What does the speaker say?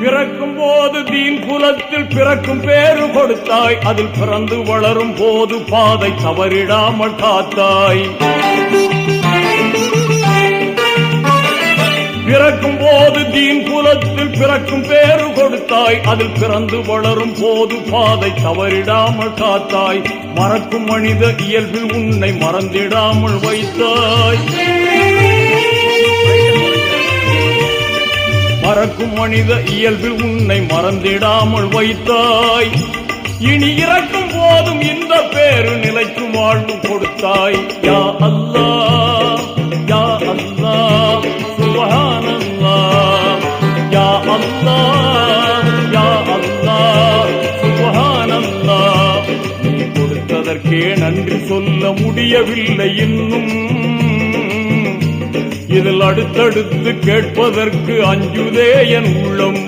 பிறக்கும் போது தீன் குலத்தில் பிறக்கும் பேரு கொடுத்தாய், அதில் பிறந்து வளரும் போது பாதை தவறிடாமல் காத்தாய். பிறக்கும் போது தீன் குலத்தில் பிறக்கும் பேரு கொடுத்தாய், அதில் பிறந்து வளரும் போது பாதை தவறிடாமல் காத்தாய். மறக்கும் மனித இயல்பில் உன்னை மறந்திடாமல் வைத்தாய். மறக்கும் மனித இயல்பில் உன்னை மறந்திடாமல் வைத்தாய். இனி இறக்கும் போதும் இந்த பேரு நிலைக்கும் வாழ்வு கொடுத்தாய். யா அல்லாஹ் யா அல்லாஹ் சுப்ஹானல்லாஹ், யா அல்லாஹ் யா அல்லாஹ் சுப்ஹானல்லாஹ். நீ கொடுத்ததற்கே நன்றி சொல்ல முடியவில்லை இன்னும், இதில் அடுத்தடுத்து கேட்பதற்கு அஞ்சுதே என் உள்ளம்.